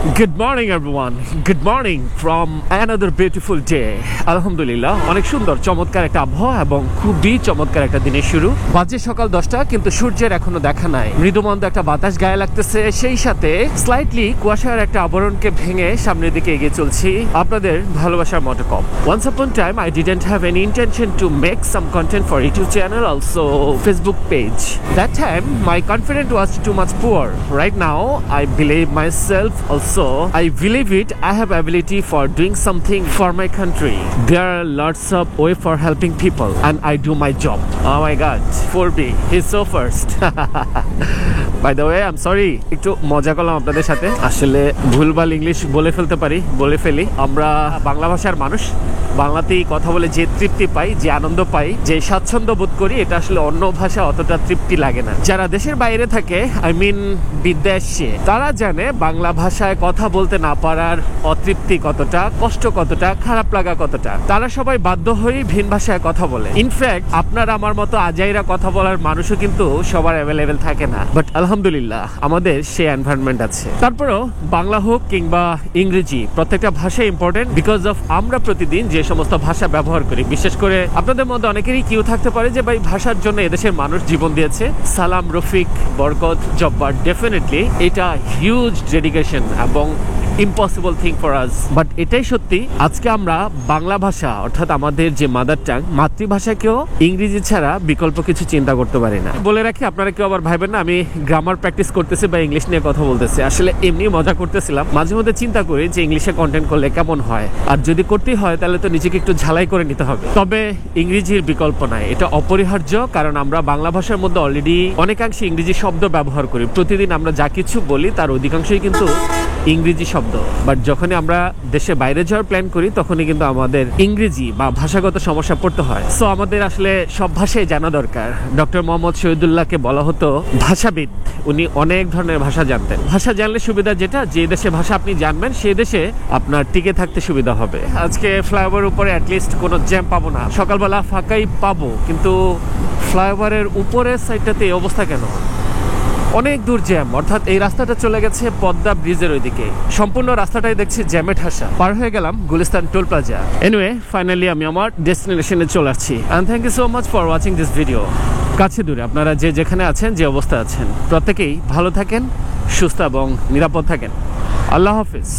Good morning everyone. Good morning from another beautiful day. আলহামদুলিল্লাহ অনেক সুন্দর চমৎকার একটা আবহাওয়া এবং খুবই চমৎকার একটা দিনের শুরু। বাজে সকাল 10টা কিন্তু সূর্যের এখনো দেখা নাই। মৃদুমন্দ একটা বাতাস গায়ে লাগতেছে, সেই সাথে স্লাইটলি কুয়াশার একটা আবরণকে ভেঙে সামনের দিকে এগিয়ে চলছি আপনাদের ভালোবাসার মোটকপ। Once upon a time I didn't have any intention to make some content for YouTube channel, also Facebook page. That time my confidence was too much poor. Right now I believe myself, also I believe it. I have ability for doing something for my country. There are lots of way for helping people and I do my job. Oh my god, 4B, he's so first. By the way, I'm sorry, একটু মজা করলাম আপনাদের সাথে। আসলে ভুলভাল English বলে ফেলি। আমরা বাংলা ভাষার মানুষ, বাংলাতেই কথা বলে যে তৃপ্তি পাই, যে আনন্দ পাই, যে স্বাচ্ছন্দ্য বোধ করি, এটা আসলে অন্য ভাষা অতটা তৃপ্তি লাগে না। যারা দেশের বাইরে থাকে, আই মিন বিদেশে, তারা জানে বাংলা ভাষায় কথা বলতে না পারার অতৃপ্তি কতটা, কষ্ট কতটা, খারাপ লাগা কতটা। তারা সবাই বাধ্য হয়ে ভিন ভাষায় কথা বলে। ইনফ্যাক্ট আপনার আমার মতো আজাইরা কথা বলার মানুষও কিন্তু সবার অ্যাভেলেবেল থাকে না, বাট আলহামদুলিল্লাহ আমাদের সেই এনভায়রনমেন্ট আছে। তারপরেও বাংলা হোক কিংবা ইংরেজি, প্রত্যেকটা ভাষা ইম্পর্টেন্ট বিকজ অফ আমরা প্রতিদিন যে সমস্ত ভাষা ব্যবহার করি। বিশেষ করে আপনাদের মধ্যে অনেকেরই কিউ থাকতে পারে যে ভাই ভাষার জন্য এদেশের মানুষ জীবন দিয়েছে। সালাম, রফিক, বরকত, জব্বার, ডেফিনেটলি এটা হিউজ ডেডিকেশন এবং impossible thing for us. But এটাই সত্যি, আজকে আমরা বাংলা ভাষা অর্থাৎ আমাদের যে মাদার টাং, মাতৃভাষাকেও ইংরেজি ছাড়া বিকল্প কিছু চিন্তা করতে পারি না। বলে রাখি, আপনারা কেউ আবার ভাইবেন না আমি গ্রামার প্র্যাকটিস করতেছি বা ইংলিশ নিয়ে কথা বলতেছি। আসলে এমনি মজা করতেছিলাম। মাঝে মধ্যে চিন্তা করি যে ইংলিশে কন্টেন্ট করলে কেমন হয়, আর যদি করতেই হয় তাহলে তো নিজেকে একটু ঝালাই করে নিতে হবে। তবে ইংরেজির বিকল্প নাই, এটা অপরিহার্য, কারণ আমরা বাংলা ভাষার মধ্যে অলরেডি অনেকাংশে ইংরেজি শব্দ ব্যবহার করি। প্রতিদিন আমরা যা কিছু বলি তার অধিকাংশই কিন্তু ইংরেজি শব্দ। বাট যখনই আমরা দেশে বাইরে যাওয়ার প্ল্যান করি তখনই কিন্তু আমাদের ইংরেজি বা ভাষাগত সমস্যা পড়তে হয়। সো আমাদের আসলে সব ভাষাই জানা দরকার। ডক্টর মোহাম্মদ শহীদুল্লাহকে বলা হতো ভাষাবিদ। উনি অনেক ধরনের ভাষা জানতেন। ভাষা জানলে সুবিধা যেটা, যে দেশে ভাষা আপনি জানবেন সেই দেশে আপনার টিকে থাকতে সুবিধা হবে। আজকে ফ্লাইওভারের উপরে অ্যাটলিস্ট কোনো জ্যাম পাবো না, সকালবেলা ফাঁকাই পাবো, কিন্তু ফ্লাইওভারের উপরের সাইডটাতে এই অবস্থা কেন? অনেক দূর জ্যাম, অর্থাৎ এই রাস্তাটা চলে গেছে পদ্মা ব্রিজের ওইদিকে। সম্পূর্ণ রাস্তাটাই দেখছি জ্যামে ঠাসা। পার হয়ে গেলাম Gulistan toll plaza. Anyway, finally আমি আমার ডেস্টিনেশনে চলে আসছি। And thank you so much for watching this video. কাছে দূরে আপনারা যে যেখানে আছেন, যে অবস্থায় আছেন, প্রত্যেকেই ভালো থাকেন, সুস্থ এবং নিরাপদ থাকেন। আল্লাহ হাফিজ।